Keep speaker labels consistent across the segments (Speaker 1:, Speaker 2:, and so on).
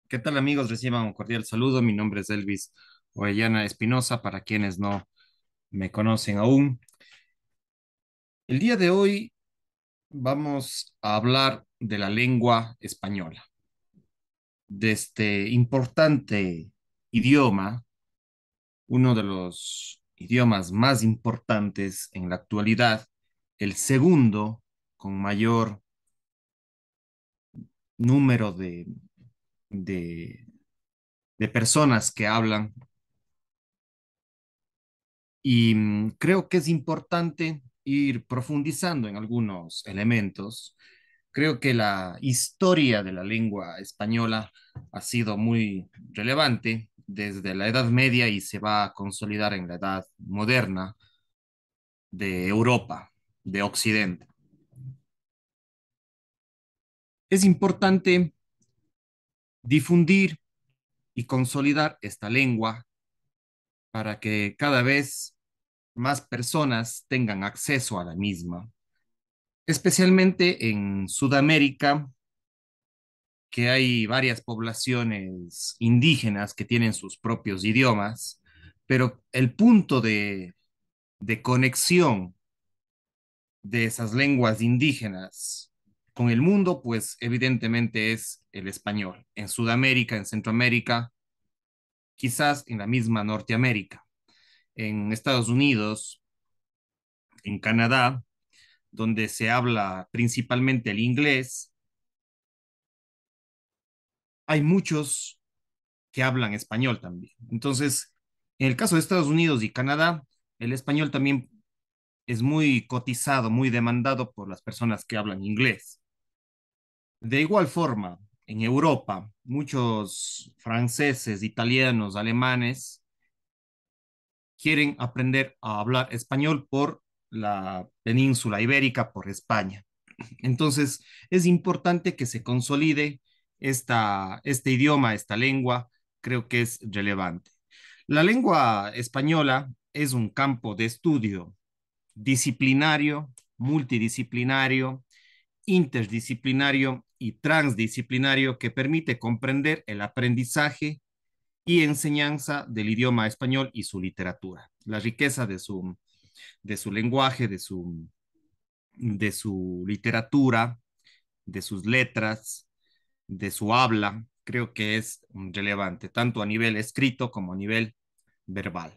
Speaker 1: ¿Qué tal amigos? Reciban un cordial saludo. Mi nombre es Elvis Orellana Espinosa, para quienes no me conocen aún. El día de hoy vamos a hablar de la lengua española, de este importante idioma, uno de los idiomas más importantes en la actualidad, el segundo con mayor número de, de personas que hablan. Y creo que es importante ir profundizando en algunos elementos. Creo que la historia de la lengua española ha sido muy relevante desde la Edad Media y se va a consolidar en la Edad Moderna de Europa, de Occidente. Es importante difundir y consolidar esta lengua para que cada vez más personas tengan acceso a la misma, especialmente en Sudamérica, que hay varias poblaciones indígenas que tienen sus propios idiomas, pero el punto de conexión de esas lenguas indígenas con el mundo, pues evidentemente es el español. En Sudamérica, en Centroamérica, quizás en la misma Norteamérica, en Estados Unidos, en Canadá, donde se habla principalmente el inglés, hay muchos que hablan español también. Entonces, en el caso de Estados Unidos y Canadá, el español también es muy cotizado, muy demandado por las personas que hablan inglés. De igual forma, en Europa, muchos franceses, italianos, alemanes quieren aprender a hablar español por la península ibérica, por España. Entonces, es importante que se consolide este idioma, esta lengua, creo que es relevante. La lengua española es un campo de estudio disciplinario, multidisciplinario, interdisciplinario y transdisciplinario que permite comprender el aprendizaje y enseñanza del idioma español y su literatura, la riqueza de su lenguaje, de su literatura, de sus letras, de su habla, creo que es relevante, tanto a nivel escrito como a nivel verbal.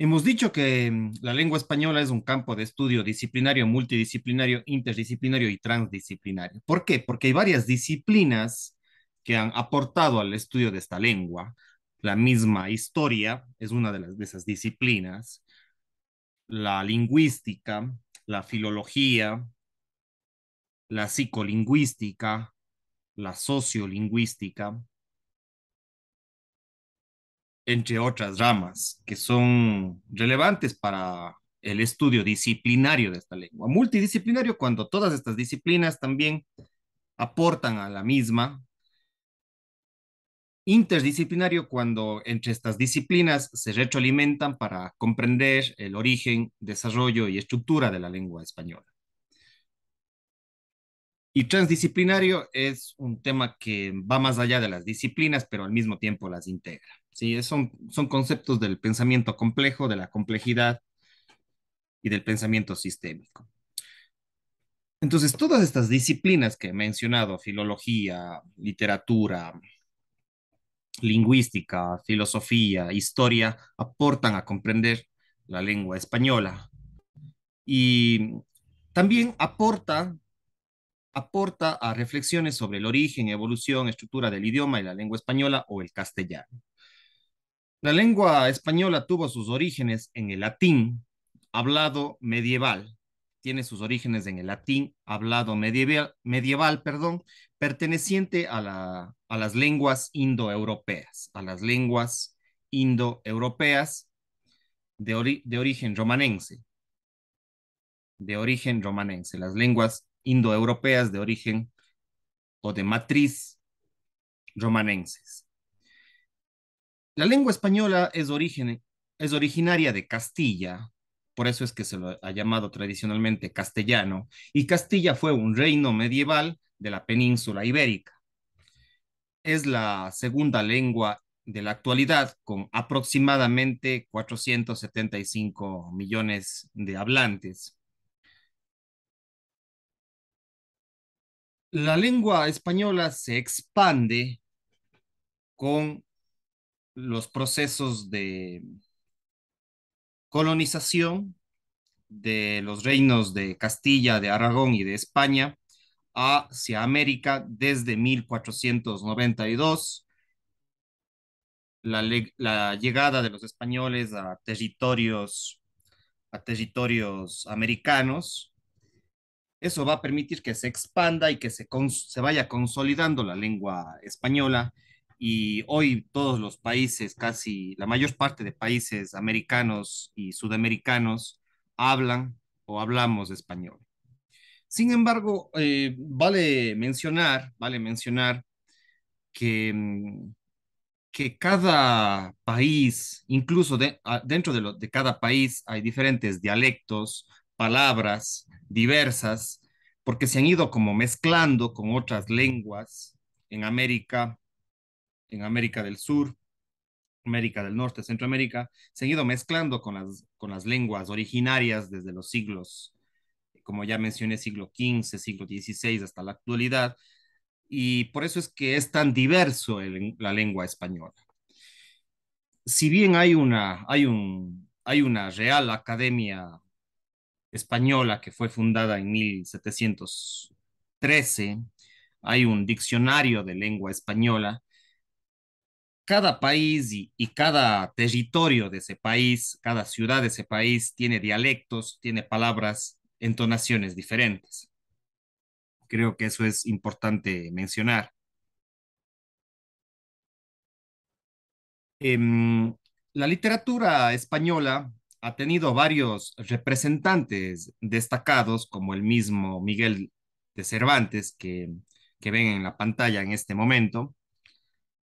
Speaker 1: Hemos dicho que la lengua española es un campo de estudio disciplinario, multidisciplinario, interdisciplinario y transdisciplinario. ¿Por qué? Porque hay varias disciplinas que han aportado al estudio de esta lengua. La misma historia es una de esas disciplinas, la lingüística, la filología, la psicolingüística, la sociolingüística, entre otras ramas que son relevantes para el estudio disciplinario de esta lengua. Multidisciplinario cuando todas estas disciplinas también aportan a la misma. Interdisciplinario cuando entre estas disciplinas se retroalimentan para comprender el origen, desarrollo y estructura de la lengua española. Y transdisciplinario es un tema que va más allá de las disciplinas, pero al mismo tiempo las integra. ¿Sí? Son conceptos del pensamiento complejo, de la complejidad y del pensamiento sistémico. Entonces, todas estas disciplinas que he mencionado, filología, literatura, lingüística, filosofía, historia, aportan a comprender la lengua española y también aporta a reflexiones sobre el origen, evolución, estructura del idioma y la lengua española o el castellano. La lengua española tuvo sus orígenes en el latín hablado medieval. Tiene sus orígenes en el latín hablado medieval, perdón, perteneciente a las lenguas indoeuropeas, a las lenguas indoeuropeas de origen romanense, las lenguas indoeuropeas de origen o de matriz romanenses. La lengua española es originaria de Castilla, por eso es que se lo ha llamado tradicionalmente castellano, y Castilla fue un reino medieval de la península ibérica. Es la segunda lengua de la actualidad, con aproximadamente 475 millones de hablantes. La lengua española se expande con los procesos de colonización de los reinos de Castilla, de Aragón y de España hacia América desde 1492, la llegada de los españoles a territorios americanos. Eso va a permitir que se expanda y que se vaya consolidando la lengua española. Y hoy todos los países, casi la mayor parte de países americanos y sudamericanos, hablan o hablamos español. Sin embargo, vale mencionar que, que cada país, incluso dentro de cada país, hay diferentes dialectos, palabras diversas, porque se han ido como mezclando con otras lenguas en América, en América del Sur, América del Norte, Centroamérica, se han ido mezclando con las lenguas originarias desde los siglos, como ya mencioné, siglo XV, siglo XVI hasta la actualidad, y por eso es que es tan diverso la lengua española. Si bien hay una Real Academia Española que fue fundada en 1713, hay un diccionario de lengua española, cada país y cada territorio de ese país, cada ciudad de ese país tiene dialectos, tiene palabras, entonaciones diferentes. Creo que eso es importante mencionar. Em, la literatura española ha tenido varios representantes destacados, como el mismo Miguel de Cervantes, que ven en la pantalla en este momento,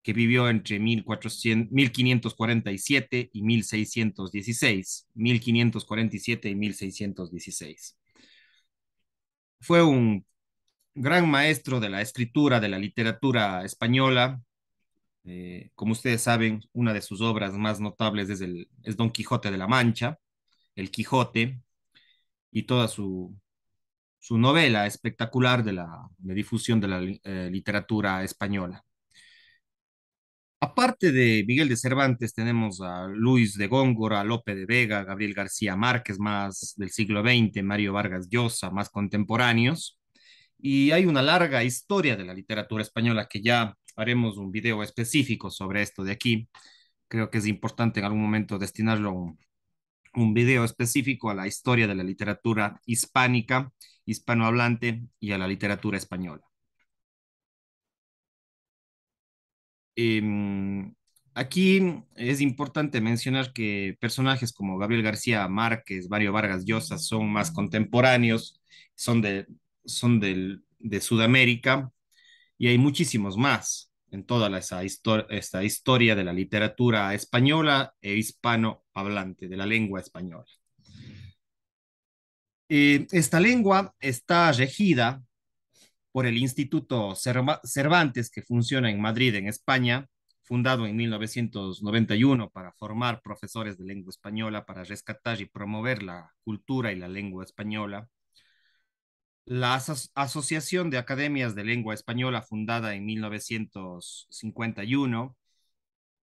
Speaker 1: que vivió entre 1547 y 1616, 1547 y 1616. Fue un gran maestro de la escritura, de la literatura española. Como ustedes saben, una de sus obras más notables es Don Quijote de la Mancha, El Quijote, y toda su novela espectacular de difusión de la literatura española. Aparte de Miguel de Cervantes, tenemos a Luis de Góngora, Lope de Vega, Gabriel García Márquez, más del siglo XX, Mario Vargas Llosa, más contemporáneos. Y hay una larga historia de la literatura española que ya haremos un video específico sobre esto de aquí. Creo que es importante en algún momento destinarlo un video específico a la historia de la literatura hispánica, hispanohablante y a la literatura española. Eh, Aquí es importante mencionar que personajes como Gabriel García Márquez, Mario Vargas Llosa son más contemporáneos, son de Sudamérica, y hay muchísimos más en toda esta historia de la literatura española e hispanohablante, de la lengua española. Esta lengua está regida por el Instituto Cervantes, que funciona en Madrid, en España, fundado en 1991 para formar profesores de lengua española, para rescatar y promover la cultura y la lengua española. La Asociación de Academias de Lengua Española, fundada en 1951,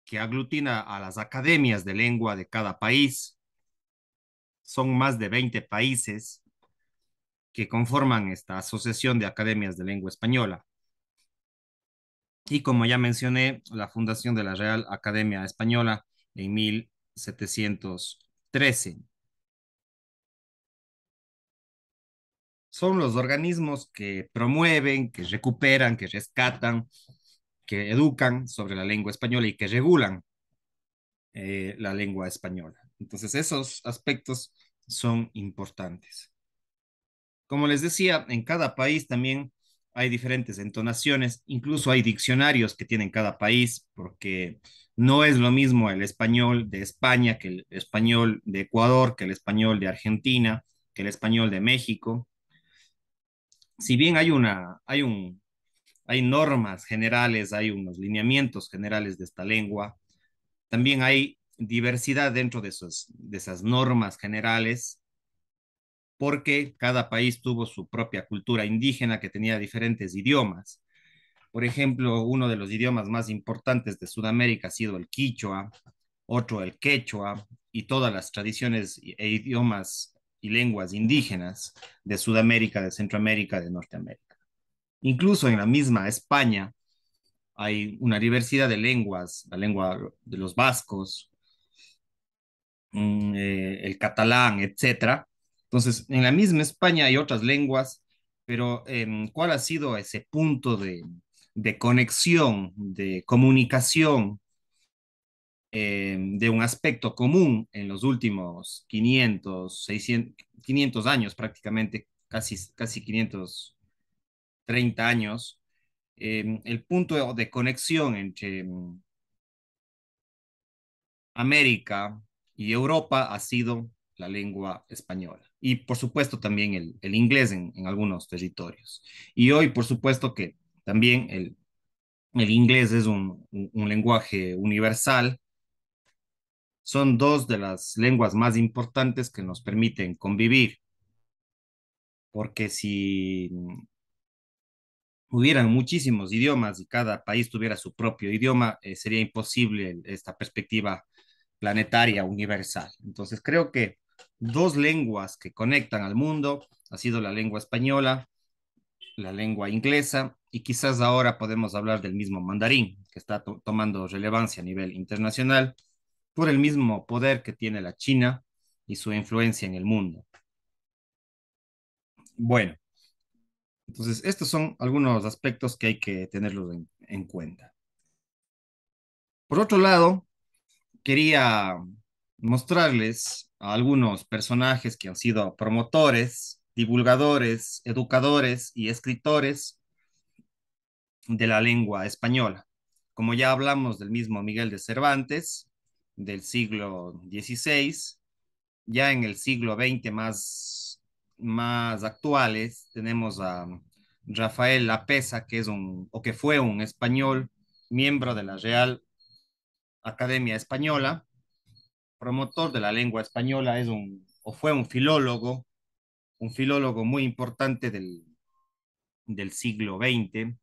Speaker 1: que aglutina a las academias de lengua de cada país. Son más de 20 países que conforman esta Asociación de Academias de Lengua Española. Y como ya mencioné, la fundación de la Real Academia Española en 1713. Son los organismos que promueven, que recuperan, que rescatan, que educan sobre la lengua española y que regulan la lengua española. Entonces, esos aspectos son importantes. Como les decía, en cada país también hay diferentes entonaciones, incluso hay diccionarios que tienen cada país, porque No es lo mismo el español de España que el español de Ecuador, que el español de Argentina, que el español de México. Si bien hay normas generales, hay unos lineamientos generales de esta lengua, también hay diversidad dentro de esas normas generales, porque cada país tuvo su propia cultura indígena que tenía diferentes idiomas. Por ejemplo, uno de los idiomas más importantes de Sudamérica ha sido el quichua, otro el quechua y todas las tradiciones e idiomas y lenguas indígenas de Sudamérica, de Centroamérica, de Norteamérica. Incluso en la misma España hay una diversidad de lenguas, la lengua de los vascos, el catalán, etcétera. Entonces, en la misma España hay otras lenguas, pero ¿cuál ha sido ese punto de conexión, de comunicación, de un aspecto común en los últimos 500, 600, 500 años prácticamente, casi 530 años? El punto de conexión entre América y Europa ha sido la lengua española. Y por supuesto también el inglés en algunos territorios. Y hoy, por supuesto que también el inglés es un lenguaje universal. Son dos de las lenguas más importantes que nos permiten convivir, porque si hubieran muchísimos idiomas y cada país tuviera su propio idioma, sería imposible esta perspectiva planetaria universal. Entonces creo que dos lenguas que conectan al mundo ha sido la lengua española, la lengua inglesa y quizás ahora podemos hablar del mismo mandarín que está tomando relevancia a nivel internacional por el mismo poder que tiene la China y su influencia en el mundo. Bueno, entonces estos son algunos aspectos que hay que tenerlos en cuenta. Por otro lado, quería mostrarles a algunos personajes que han sido promotores, divulgadores, educadores y escritores de la lengua española. Como ya hablamos del mismo Miguel de Cervantes, del siglo XVI, ya en el siglo XX más actuales tenemos a Rafael Lapesa, que es o que fue un español, miembro de la Real Academia Española, promotor de la lengua española, o fue un filólogo muy importante del siglo XX,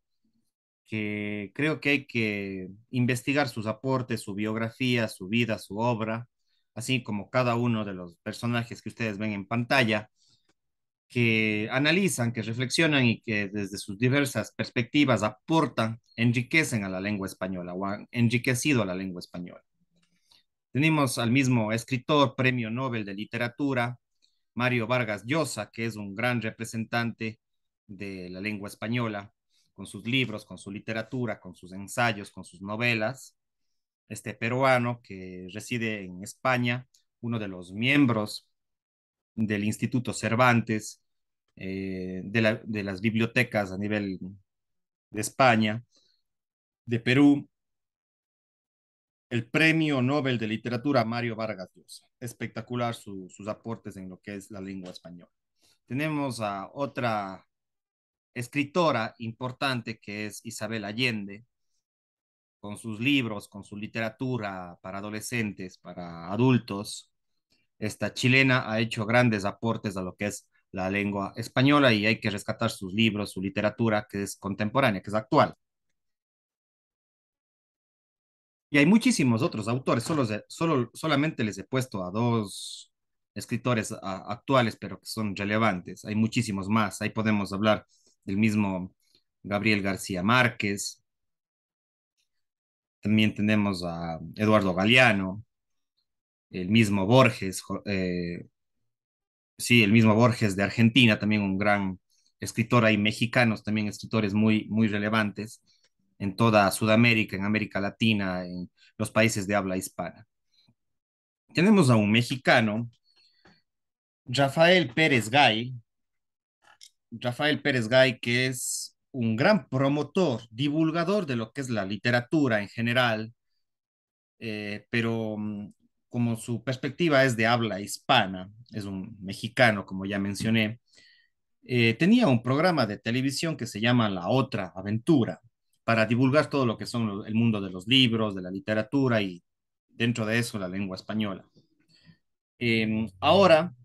Speaker 1: que creo que hay que investigar sus aportes, su biografía, su vida, su obra, así como cada uno de los personajes que ustedes ven en pantalla, que analizan, que reflexionan y que desde sus diversas perspectivas aportan, enriquecen a la lengua española o han enriquecido a la lengua española. Tenemos al mismo escritor, premio Nobel de Literatura, Mario Vargas Llosa, que es un gran representante de la lengua española, con sus libros, con su literatura, con sus ensayos, con sus novelas. Este peruano que reside en España, uno de los miembros del Instituto Cervantes, de las bibliotecas a nivel de España, de Perú, el Premio Nobel de Literatura Mario Vargas Llosa. Espectacular sus aportes en lo que es la lengua española. Tenemos a otra escritora importante que es Isabel Allende, con sus libros, con su literatura para adolescentes, para adultos. Esta chilena ha hecho grandes aportes a lo que es la lengua española y hay que rescatar sus libros, su literatura que es contemporánea, que es actual. Y hay muchísimos otros autores, solamente les he puesto a dos escritores actuales, pero que son relevantes. Hay muchísimos más. Ahí podemos hablar del mismo Gabriel García Márquez. También tenemos a Eduardo Galeano, el mismo Borges, sí, el mismo Borges de Argentina, también un gran escritor. Hay mexicanos, también escritores muy relevantes en toda Sudamérica, en América Latina, en los países de habla hispana. Tenemos a un mexicano, Rafael Pérez Gay, Rafael Pérez Gay, que es un gran promotor, divulgador de lo que es la literatura en general, pero como su perspectiva es de habla hispana, es un mexicano, como ya mencioné, tenía un programa de televisión que se llama La Otra Aventura, para divulgar todo lo que son el mundo de los libros, de la literatura y dentro de eso la lengua española. Ahora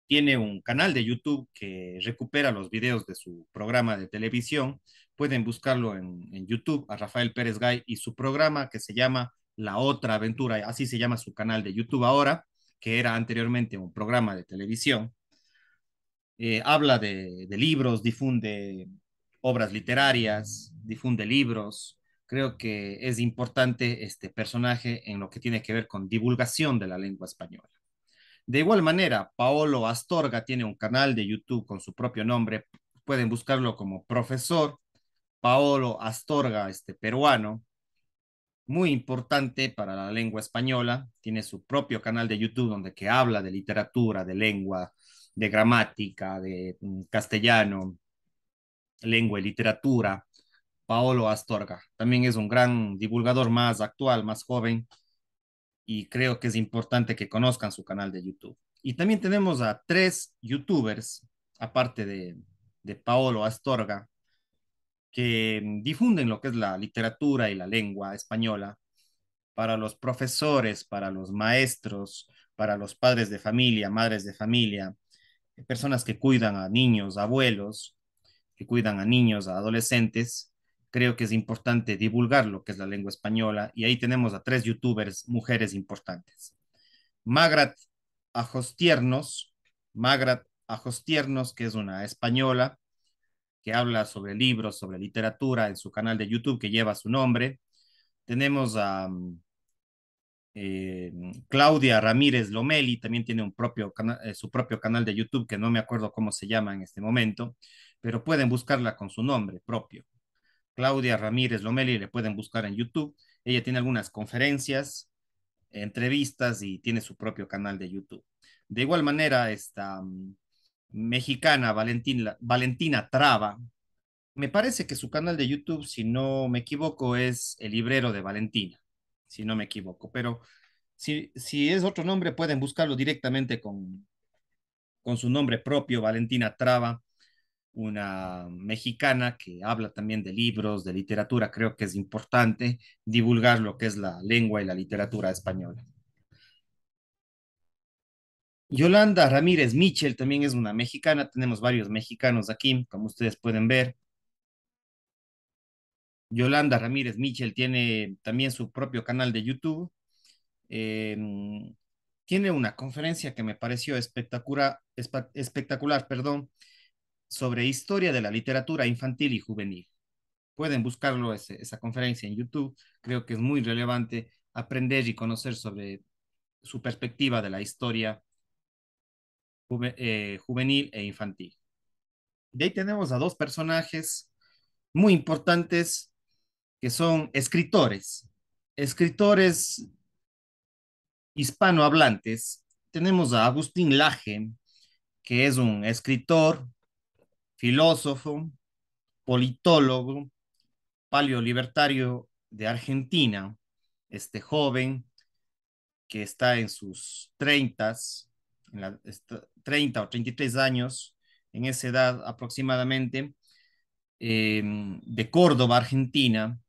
Speaker 1: tiene un canal de YouTube que recupera los videos de su programa de televisión. Pueden buscarlo en YouTube a Rafael Pérez Gay y su programa que se llama La Otra Aventura, así se llama su canal de YouTube ahora, que era anteriormente un programa de televisión. Habla de libros, difunde obras literarias, difunde libros. Creo que es importante este personaje en lo que tiene que ver con divulgación de la lengua española. De igual manera, Paolo Astorga tiene un canal de YouTube con su propio nombre. Pueden buscarlo como profesor Paolo Astorga, este peruano, muy importante para la lengua española. Tiene su propio canal de YouTube donde que habla de literatura, de lengua, de gramática, de castellano, lengua y literatura. Paolo Astorga también es un gran divulgador más actual, más joven, y creo que es importante que conozcan su canal de YouTube. Y también tenemos a tres YouTubers, aparte de Paolo Astorga, que difunden lo que es la literatura y la lengua española para los profesores, para los maestros, para los padres de familia, madres de familia, personas que cuidan a niños, abuelos, que cuidan a niños, a adolescentes. Creo que es importante divulgar lo que es la lengua española y ahí tenemos a tres youtubers, mujeres importantes. Magrat Ajostiernos, Magrat Ajostiernos, que es una española que habla sobre libros, sobre literatura en su canal de YouTube que lleva su nombre. Tenemos a Claudia Ramírez Lomeli, también tiene su propio canal de YouTube que no me acuerdo cómo se llama en este momento, pero pueden buscarla con su nombre propio. Claudia Ramírez Lomeli, le pueden buscar en YouTube. Ella tiene algunas conferencias, entrevistas y tiene su propio canal de YouTube. De igual manera, esta mexicana Valentina Traba, me parece que su canal de YouTube, si no me equivoco, es El Librero de Valentina, si no me equivoco, pero si es otro nombre, pueden buscarlo directamente con su nombre propio, Valentina Traba, una mexicana que habla también de libros, de literatura. Creo que es importante divulgar lo que es la lengua y la literatura española. Yolanda Ramírez Michel también es una mexicana. Tenemos varios mexicanos aquí, como ustedes pueden ver. Yolanda Ramírez Michel tiene también su propio canal de YouTube. Eh, Tiene una conferencia que me pareció espectacular, perdón, sobre historia de la literatura infantil y juvenil. Pueden buscarlo, esa conferencia en YouTube. Creo que es muy relevante aprender y conocer sobre su perspectiva de la historia juvenil e infantil. De ahí tenemos a dos personajes muy importantes que son escritores hispanohablantes. Tenemos a Agustín Laje, que es un escritor, filósofo, politólogo, paleolibertario de Argentina, este joven que está en sus 30, 30 o 33 años, en esa edad aproximadamente, de Córdoba, Argentina.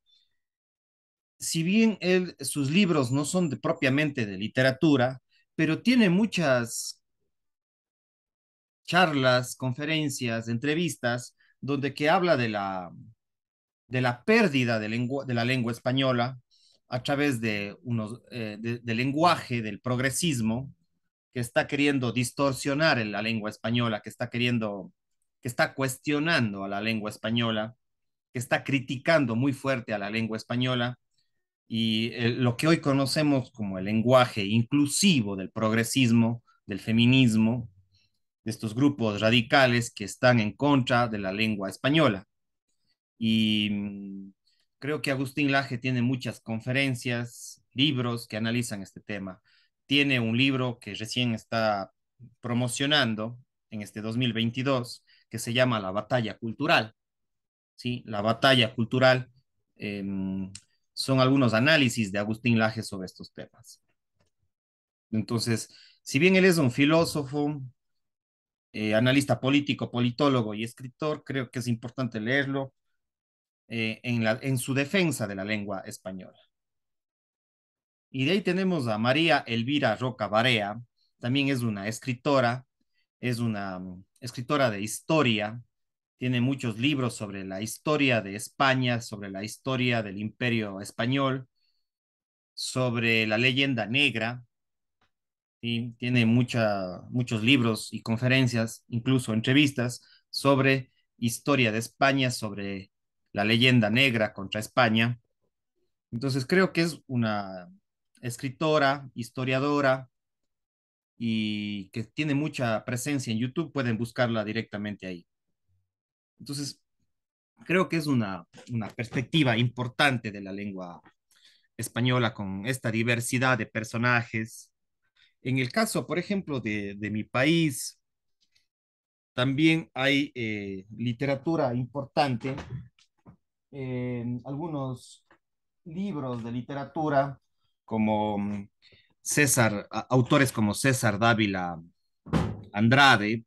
Speaker 1: Si bien sus libros no son propiamente de literatura, pero tiene muchas charlas, conferencias, entrevistas, donde que habla de la pérdida de la lengua española a través del lenguaje, del progresismo, que está queriendo distorsionar la lengua española, que está cuestionando a la lengua española, que está criticando muy fuerte a la lengua española y lo que hoy conocemos como el lenguaje inclusivo del progresismo, del feminismo, de estos grupos radicales que están en contra de la lengua española. Y creo que Agustín Laje tiene muchas conferencias, libros que analizan este tema. Tiene un libro que recién está promocionando en este 2022 que se llama La Batalla Cultural. ¿Sí? La batalla cultural. son algunos análisis de Agustín Laje sobre estos temas. Entonces, si bien él es un filósofo, analista político, politólogo y escritor, creo que es importante leerlo en su defensa de la lengua española. Y de ahí tenemos a María Elvira Roca Barea, también es una escritora de historia, tiene muchos libros sobre la historia de España, sobre la historia del Imperio Español, sobre la leyenda negra, ¿sí? Tiene muchos libros y conferencias, incluso entrevistas sobre historia de España, sobre la leyenda negra contra España. Entonces creo que es una escritora, historiadora y que tiene mucha presencia en YouTube, pueden buscarla directamente ahí. Entonces creo que es una perspectiva importante de la lengua española con esta diversidad de personajes. En el caso, por ejemplo, de mi país, también hay literatura importante, algunos libros de literatura como autores como César Dávila Andrade,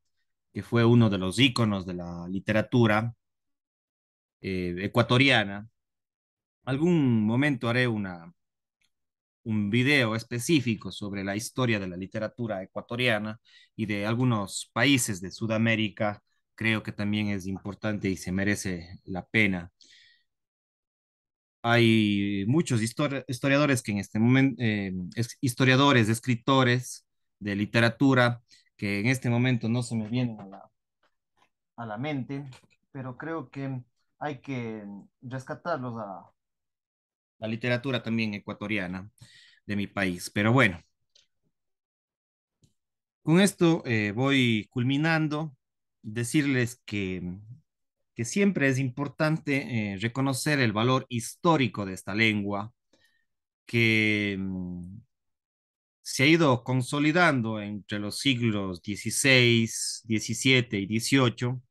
Speaker 1: que fue uno de los íconos de la literatura ecuatoriana. Algún momento haré un video específico sobre la historia de la literatura ecuatoriana y de algunos países de Sudamérica. Creo que también es importante y se merece la pena. Hay muchos historiadores que en este momento, historiadores, escritores de literatura, que en este momento no se me vienen a la mente, pero creo que hay que rescatarlos a la literatura también ecuatoriana de mi país. Pero bueno, con esto voy culminando, decirles que siempre es importante reconocer el valor histórico de esta lengua, que se ha ido consolidando entre los siglos XVI, XVII y XVIII.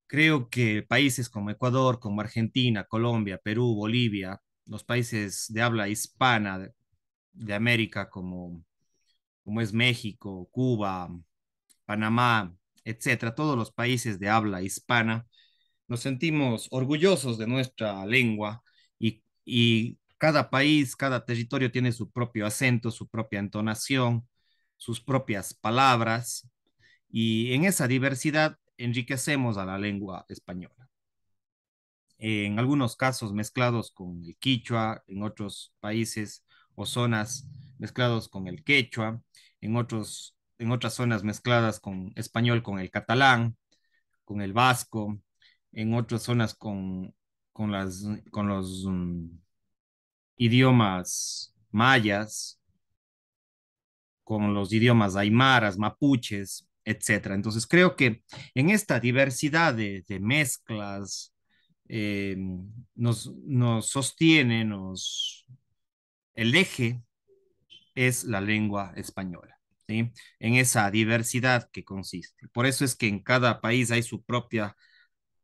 Speaker 1: Creo que países como Ecuador, como Argentina, Colombia, Perú, Bolivia, los países de habla hispana de América como es México, Cuba, Panamá, etcétera, todos los países de habla hispana, nos sentimos orgullosos de nuestra lengua y cada país, cada territorio tiene su propio acento, su propia entonación, sus propias palabras y en esa diversidad enriquecemos a la lengua española. En algunos casos mezclados con el quichua, en otros países o zonas mezclados con el quechua, en otras zonas mezcladas con español con el catalán, con el vasco, en otras zonas con, las, con los idiomas mayas, con los idiomas aymaras, mapuches, etcétera. Entonces creo que en esta diversidad de mezclas eh, nos sostiene, el eje es la lengua española, ¿sí? En esa diversidad que consiste. Por eso es que en cada país hay su propia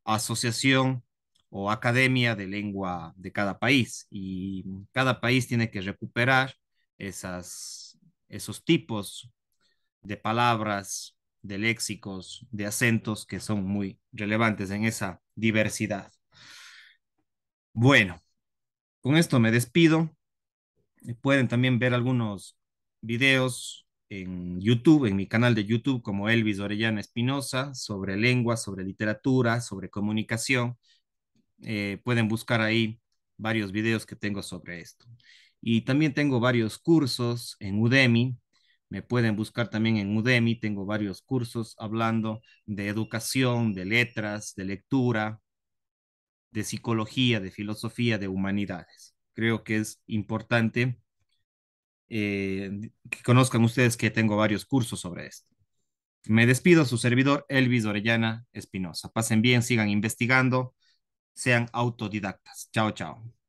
Speaker 1: asociación o academia de lengua de cada país y cada país tiene que recuperar esos tipos de palabras, de léxicos, de acentos que son muy relevantes en esa diversidad. Bueno, con esto me despido. Pueden también ver algunos videos en YouTube, en mi canal de YouTube como Elvis Orellana Espinosa, sobre lengua, sobre literatura, sobre comunicación. Pueden buscar ahí varios videos que tengo sobre esto. Y también tengo varios cursos en Udemy. Me pueden buscar también en Udemy. Tengo varios cursos hablando de educación, de letras, de lectura, de psicología, de filosofía, de humanidades. Creo que es importante que conozcan ustedes que tengo varios cursos sobre esto. Me despido, su servidor Elvis Orellana Espinosa. Pasen bien, sigan investigando, sean autodidactas. Chao, chao.